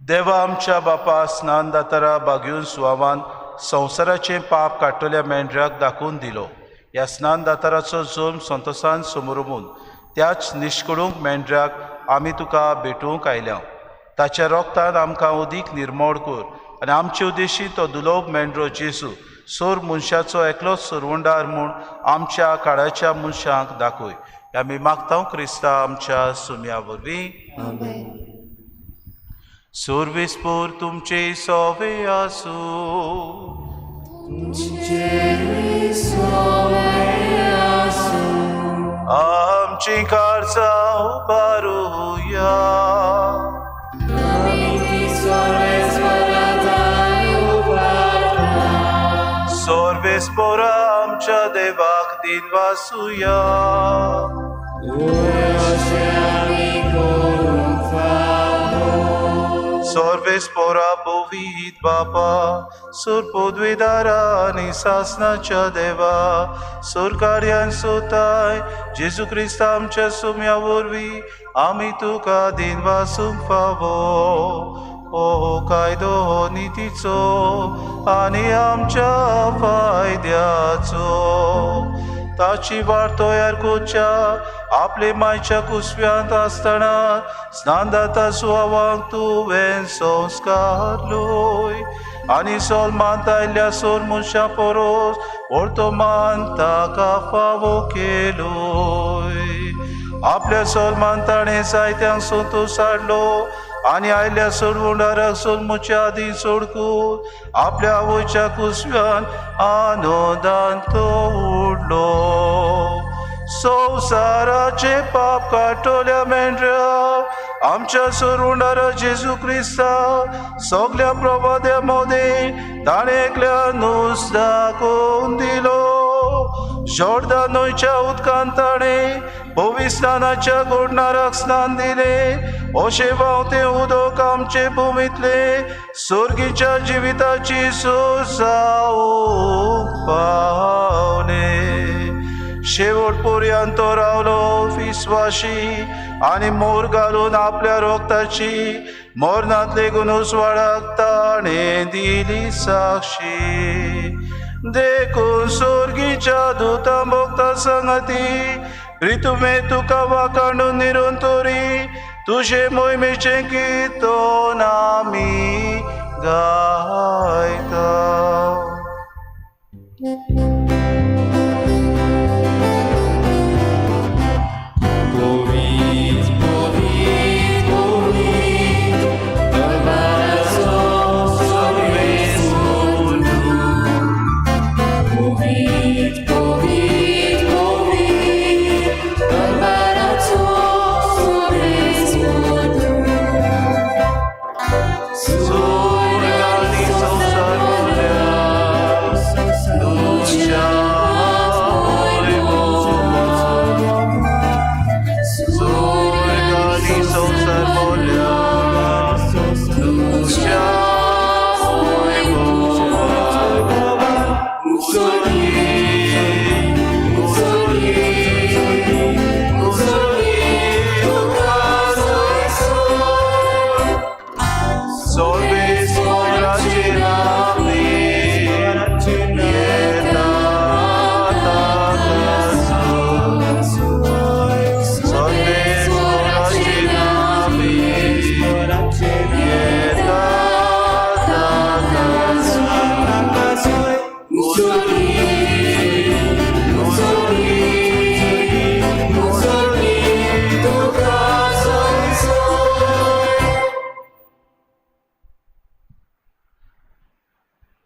देवा आमच्या बापा स्नान दातारा बागयून सुवामान संवसाराचें पाप काडटल्या मेंढऱ्याक दाखोवन दिलो. ह्या स्नान दाताराचो जल्म संतोसान समोरमून त्याच निश्कडूंक मेंढऱ्याक आमी तुका भेटूंक आयल्या. ताच्या रोगतान आमकां अदीक निर्मळ कर आनी आमचे उद्देशी तो दुलोभ मेंढरो जेजू सोर मनशाचो एकलोच सरवंडार म्हूण आमच्या काळाच्या मनशांक दाखय. आमी मागता क्रिस्ता आमच्या सुम्या वरवीं. सर्वेस्पर तुमचे सोवे आसूं. आमची काळजां उबारुया. सर्वेस्पर आमच्या देवाक दिन वासुया. सर्वेस्परा बोवीत बापा सुर पदवीदारा आनी सासनाच्या देवा सुर कार्यान सोताय जेजू क्रिस्ता आमच्या सुम्या वरवीं आमी तुका दिन वासूंक फावो. ओ कायदो हो नितीचो आनी आमच्या फायद्याचो. ताची वाट तयार कोच्या आपले मायच्या कुसव्यांत आसतना स्नान दाता सुवावांक तुवें संस्कार लोय आनी सोल मानता आयिल्ल्या सोर मनशां परोस व्हडतो मान ताका फावो केलोय. आपल्या सोल मानताणें जायत्यांक संतोश हाडलो आनी आयल्या सोडवंडाराक सोलमुच्या आदीं सोडकून आपल्या आवयच्या कुसव्यान आनंदान तो उडलो. संवसाराचे पाप काटोल्या मेंढऱ्या आमच्या सोडवंडारा जेजू क्रिस्ता सगल्या प्रभाद्या मोदे ताणें एकल्यानूच दाखोवन दिलो. जोर्दान न्हंयच्या उदकांत ताणें भविस्नानाच्या घोडणाराक स्नान दिलें. अशें व्हांवतें उदक आमचे भुमींतले सर्गीच्या जिविताची सोय जावूंक पावलें. शेवट पर्यंत तो रावलो विस्वाशी आनी मोर घालून आपल्या रोगताची मरणांतले गुणुसवाडाक ताणें दिली साक्षी. देखून सर्गीच्या दुतां भोगता संगती रितुमे तुका वाखाणून निरंतरी तुझे मोहिमेचे कीर्तन आमी गायता.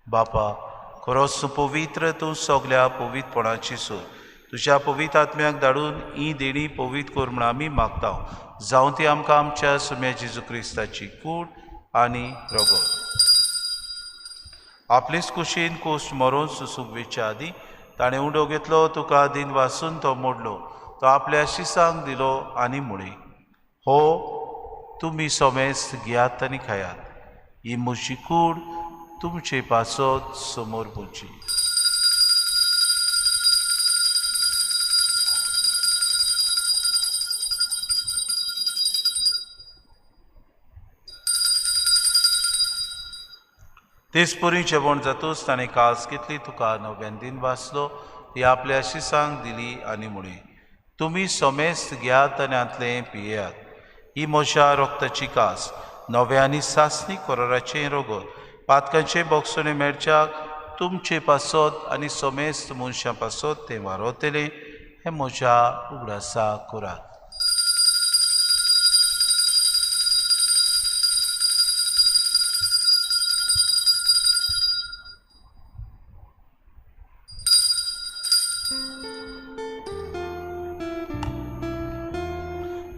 बापा खरोच पवित्र तूं सगल्या पवित्रपणाची सोय तुज्या पवित्र आत्म्याक धाडून ही देणी पवित्र कर म्हूण आमी मागता. जावं ती आमकां आमच्या सुम्या जेजू क्रिस्ताची कूड आनी रगत. आपलीच कुशीन कोश्ट मरून सुसूक वेच्या आदीं ताणें उंडो घेतलो तुका दिन वासून तो मोडलो. तो आपल्या शिसांक दिलो आनी म्हळें हो तुमी सोमेस्त घेयात आनी खायात. ही म्हजी कूड तुमचे पासत समोर बोलची. तेचपरी जेवण जातूच ताणें कास घेतली, तुका नव्यान दिन वाचलो, ती आपल्या शिसांक दिली आनी म्हणी, तुमी सोमेस्त घेयात आनी हातलें पियेयात. ही म्हज्या रोगताची कास, नवे आनी सासणीक वराराचें रोगत, पातकांचे बोगसोणे मेळच्याक तुमचे पासत आनी सोमेस्त मनशां पासत तें वारोतलें. हें म्हज्या उगडासा करात.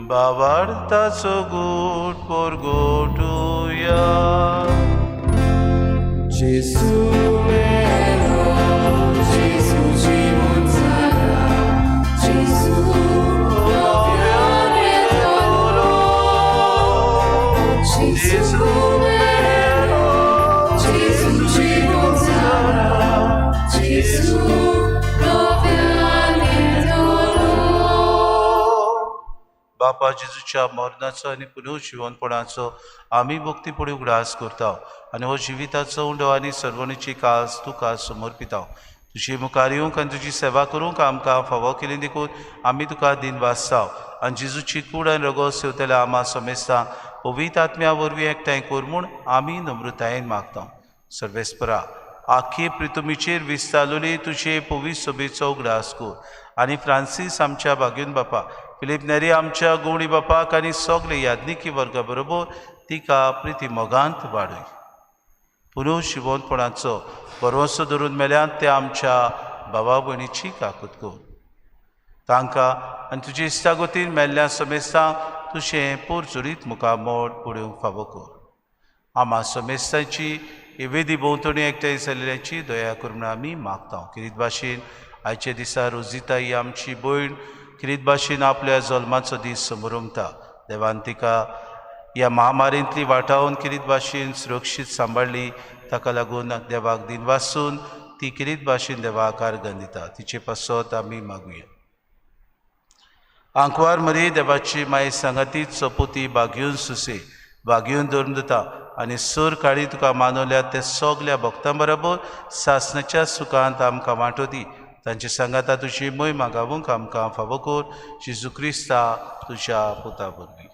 बावार्थाचो गोट पोरगोटुया. Gesù vero, Gesù জীবন ছাড়া, Gesù নবীনে ধরো. Gesù vero, Gesù জীবন ছাড়া, Gesù নবীনে ধরো. बापा जेजूच्या मरणाचो आनी पुनर्जीवनपणाचो आमी भक्तीपणे उगडास करता आनी हो जिविताचो उंडो आनी सर्वणीची कास तुका समर्पिता. तुजी मुखार येवंक आनी तुजी सेवा करूंक आमकां फावो केली देखून आमी तुका दिन वाचता आनी जेजूची कूड आनी रगत सेवतल्या आमा समेस्तांक पवित्र आत्म्या वरवीं एकठांय कर म्हूण आमी नम्रतायेन मागता. सर्वेस्परा आख्खे प्रितुमीचेर विस्तारलेली तुजे पवित्र सभेचो उगडास कर आनी फ्रांसीस आमच्या भाग्यून बापा, फिलीप नेरी आमच्या गवळी बापाक आनी सगळे याज्ञिकी वर्गा बरोबर तिका प्रिती मोगांत वाडय. पुनर्जीवनपणाचो भरवंसो धरून मेल्यांत ते आमच्या भावा भयणीची काकूत कर. तांकां आनी तुजे इश्टागोतीन मेल्ल्या समेस्तांक तुजें पोरचुरीत मुखामोड पडूंक फावो कर. आमा समेस्तांची हे वेदी भोंवतणी एकठांय जाल्ल्याची दया कर म्हूण आमी मागता. किरीत भाशेन आयच्या दिसा रोजिता ही आमची भयण किरीत भाशेन आपल्या जल्माचो दीस समोरुंकता. देवान तिका ह्या महामारींतली वाटावन किरीत भाशेन सुरक्षीत सांबाळली. ताका लागून देवाक दिन वाचून ती किरीत भाशेन देवाक आर्गां दिता. तिचे पासत आमी मागुया. आंकवार मरी देवाची माय सांगातीत सोपुती बागयून सुसे बागयून धरून दिता आनी सूर काळी तुका मानवल्या ते सगल्या भक्तां बरोबर सासणाच्या सुखांत आमकां वांटो दी. तांचे सांगाता तुजी मोहीम मागावूंक आमकां फावो कर. जेजू क्रिस्ता तुज्या पुता वरवीं.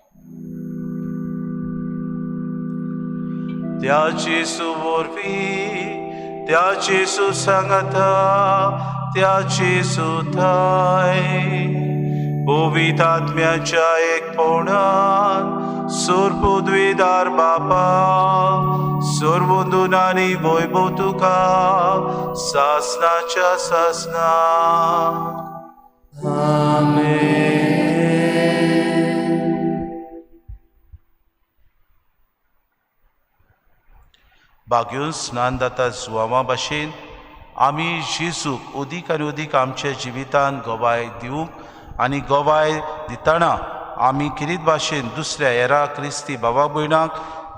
त्या जेजू वरवीं, त्या जेजू सांगाता, त्या जेजू थंय पवित्र आत्म्याच्या एकपणान सूर पदवीदार बापा, सर्वोंदून आनी वैभव तुका सासणाच्या सासना. आमेन. बागयून स्नान जाता जुवांवा भाशेन आमी जेजूक उदीक आनी उदीक आमच्या जिवितान गोवाय दिवंक आनी गोवाय दितना आमी किरीत भाशेन दुसऱ्या हेरा क्रिस्ती भावा भयणांक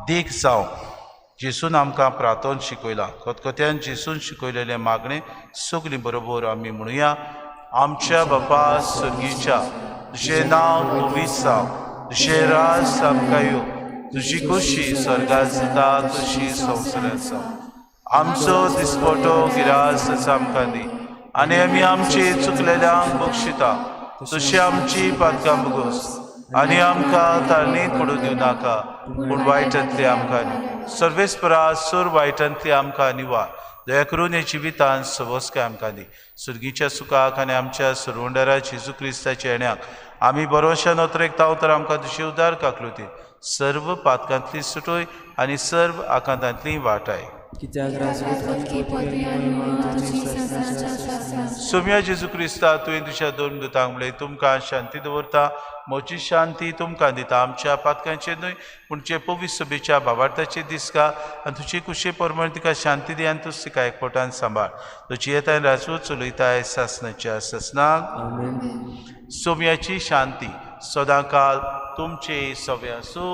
देख जावंक जेजून आमकां प्रार्थना शिकयलां. खतखत्यान जेजून शिकयलेलें मागणें सगलीं बरोबर आमी म्हणुया. आमच्या बापा सर्गीच्या, तुजें नांव पवित्र जावं, तुजें राज आमकां येवं, तुजी खोशी स्वर्गांत जाता तशी संवसारांत जावं. आमचो दिसपटो गिरास आमकां दी आनी आमी आमची चुकलेल्यांक बक्षिता. तशी आमची पातकां बगोस आनी आमकां तारणीत पडूं दिवं नाका, पूण वायटांतली आमकां न्ही. सर्वेस्परा सूर वायटांतली आमकां निवार. दया करून हे जिवितांत सवस्काय आमकां दी. सुर्गीच्या सुखाक आनी आमच्या सुरवंडारा जेजू क्रिस्ताच्या येण्याक आमी बरोवशान नोतरेक तावतर आमकां तुजी उदार काकलुती. सर्व पातकांतली सुटोय आनी सर्व आकांतांतली वाटाय. कित्याक राजवट सोम्या जेजू क्रिस्ता तुवें तुज्या दोन दुतांक म्हणले तुमकां शांती दवरता म्हजी शांती तुमकां दिता आमच्या पातकांचे न्हय पूण जे पवित्र सभेच्या भावार्थाचे दिसका आनी तुजी कुशी परमळ तिका शांती दी आनी तूं तिका एकवटान सांबाळ तुजी येताय राजवट चलयताय सासनाच्या ससनाक सोम्याची शांती सदांकाल तुमचे सवे आसूं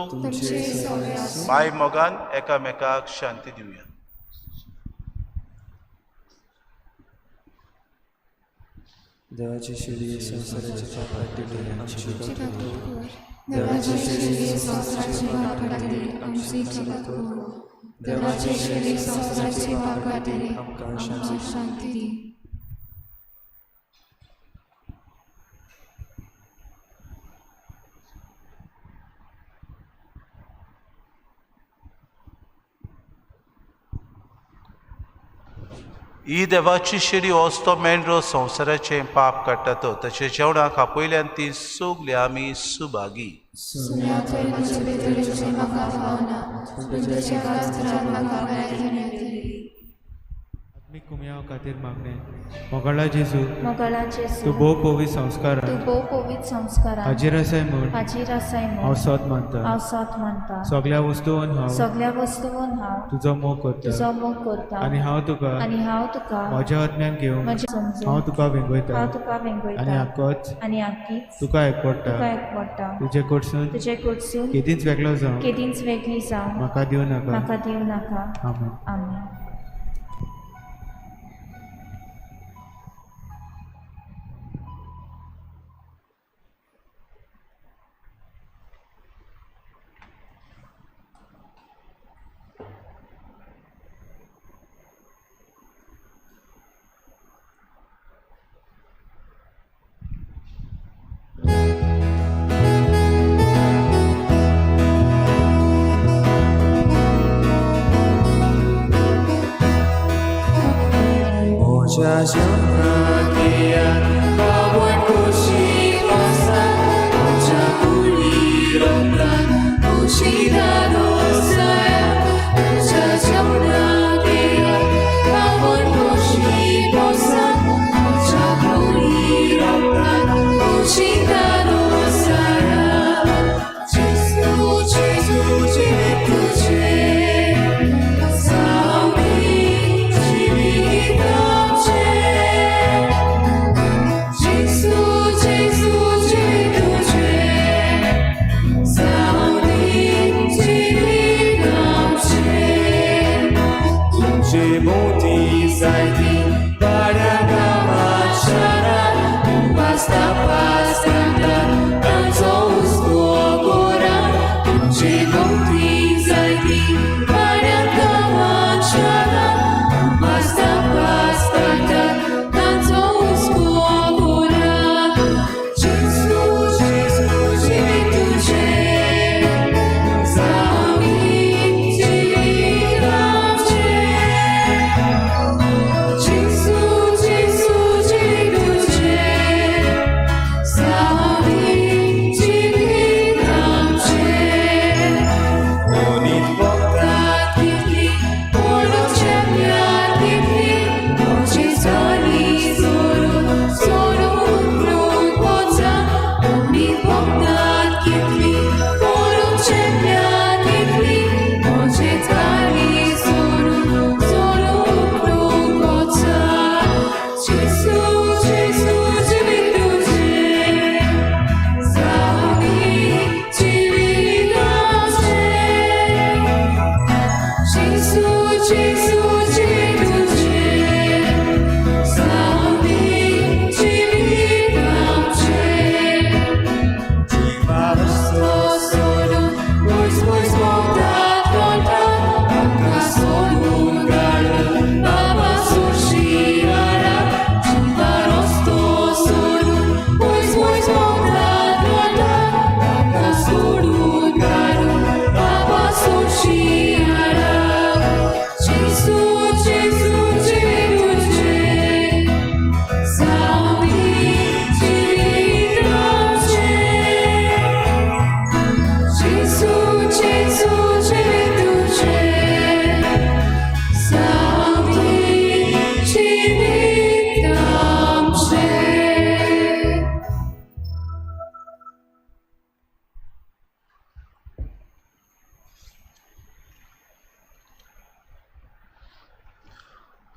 माय मोगान एकामेकाक शांती दिवया. देवाची शिडी संसाराची पापी आमची देवाची शिडी संसाराची पापी आमची देवाची शिडी संसाराची पापी आमकां शांती दी. ही देवाची शिडी वचतो मेंढरो संवसाराचे पाप काडटा तो तशें जेवणाक आपयल्यान ती सोगली आमी सुभागी. आत्मीक कुम्या खातीर मागणे मोगाळा जेजू तूं भोव पवित्र संस्कार हाजीर आसाय म्हूण हांव सत मानता सगळ्या वस्तूंन हांव तुजो मोग करता आनी हांव तुका म्हज्या आत्म्यान घेवन हांव तुका वेंगयता आनी आख्खोच तुका एकवडटा तुजे कडसून केदींच वेगळो जावं म्हाका दिवं नाका. आमेन. मोच्या जेवणाक बावन खोशी वचत तुज्या कुळी रोमकान खोशी दादोसाया तुज्या जेवणाक बावन खोशी वचत तुज्या कुळी रोमकान खोशी दादोसाया जेजू जेजू जे तुजे सावली जिवीत आमचे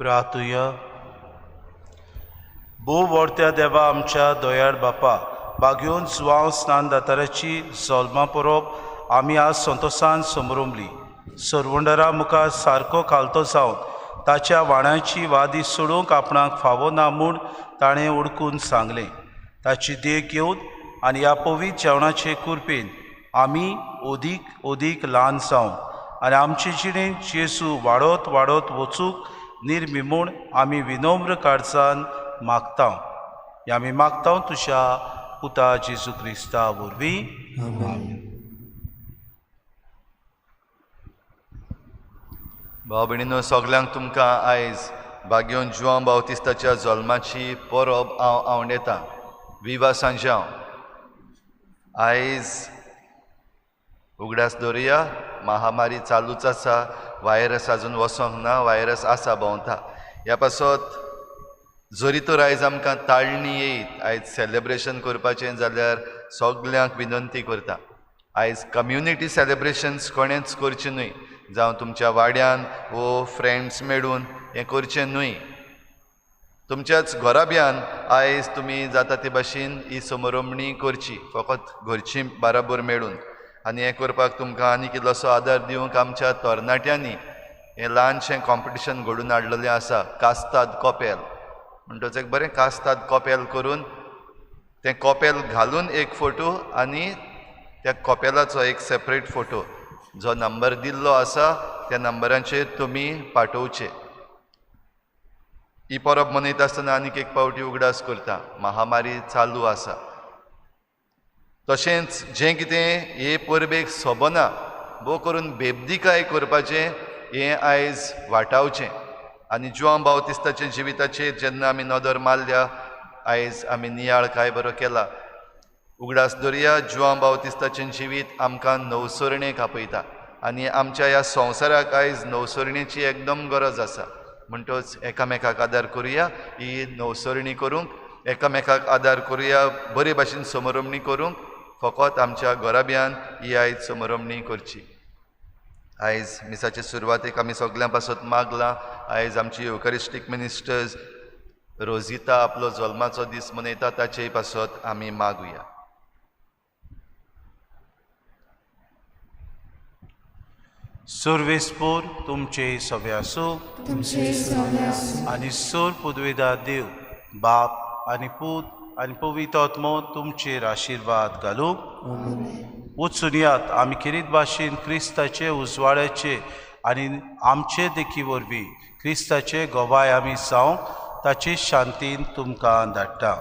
प्रार्थुया. भोव व्हरत्या देवा आमच्या दोयाळ बापा, बागेवन जुवांव स्नान दाताराची जल्मां परोवप आमी आज संतोशान समरुंबली. सरवंडरा मुखार सारको खालतो जावन ताच्या वाण्याची वादी सोडूंक आपणाक फावो ना म्हूण ताणें उडकून सांगलें. ताची देख घेवन आनी ह्या पवित्र जेवणाचे कुरपेन आमी ओदीक ल्हान जावन आनी आमचे जिणेंत जेजू वाडत वाडत वचूंक निर्मी म्हूण आमी विनम्र काळजान मागता. हें आमी मागता तुज्या पुता जेजू क्रिस्ता वरवीं. आमेन. भाव भयणीनो, सगल्यांक तुमकां आयज बागेवन जुआंव बावतिस्ताच्या जल्माची परब हांव आवंडेतां. विवा सांजांव. आयज उगडास दवरया. महामारी चालूच आसा. वायरस आजून वसोंक ना. वायरस आसा भोंवता. ह्या पासत जरी तर आयज आमकां ताळणी येयत, आयज सेलेब्रेशन करपाचें जाल्यार सगल्यांक विनंती करता, आयज कम्युनिटी सेलेब्रेशन्स कोणेंच करचें न्हय. जावं तुमच्या वाड्यान वो फ्रेंड्स मेळून हें करचें न्हय. तुमच्याच घोराब्यान आयज तुमी जाता ते भाशेन ही समरंभणी करची, फकत घरची बाराबर मेळून. आनी हें करपाक तुमकां आनी कितलोसो आदार दिवंक आमच्या तरणाट्यांनी हें ल्हानशें कॉम्पिटिशन घडोवन हाडलेलें आसा. कास्ताद कोपेल म्हणटच एक बरें कास्ताद कोपेल करून तें कोपेल घालून एक फोटो आनी त्या कोपेलाचो एक सेपरेट फोटो जो नंबर दिल्लो आसा त्या नंबरांचेर तुमी पाठोवचे. ही परब मनयता आसतना आनीक एक पावटी उगडास करता. महामारी चालू आसा. तशेंच जें कितें हे परबेक सोबना भोव करून बेबदिकाय करपाचें हें आयज वाटावचें. आनी जुआंव बावतिस्ताच्या जिविताचेर जेन्ना आमी नदर मारल्या, आयज आमी नियाळ काय बरो केला. उगडास दर्या जुआंव बावतिस्ताचें जिवीत आमकां नवसरणेक आपयता आनी आमच्या ह्या संवसाराक आयज नवसरणेची एकदम गरज आसा. म्हणटच एकामेकाक आदार करुया. ही नवसरणी करूंक एकामेकाक आदार करुया. बरे भाशेन समरंभणी करूंक फकत आमच्या घोराब्यान ही आयज समरंभणी करची. आयज मिसाचे सुरवातेक आमी सगल्यां पासत मागलां. आयज आमची युकरिस्टीक मिनिस्टर्स रोजिता आपलो जल्माचो दीस मनयता, ताचेय पासत आमी मागुया. सर्वेस्पोर तुमचे सवे आसूं आनी सोर पुदवेदार देव बाप आनी पूत आनी पवित्र आत्मो तुमचेर आशिर्वाद घालूं. वचून यात आमी किरीत भाशेन क्रिस्ताचे उजवाड्याचे आनी आमचे देखी वरवीं क्रिस्ताचे गोवाय आमी जावंक ताचे शांतीन तुमकां धाडटा.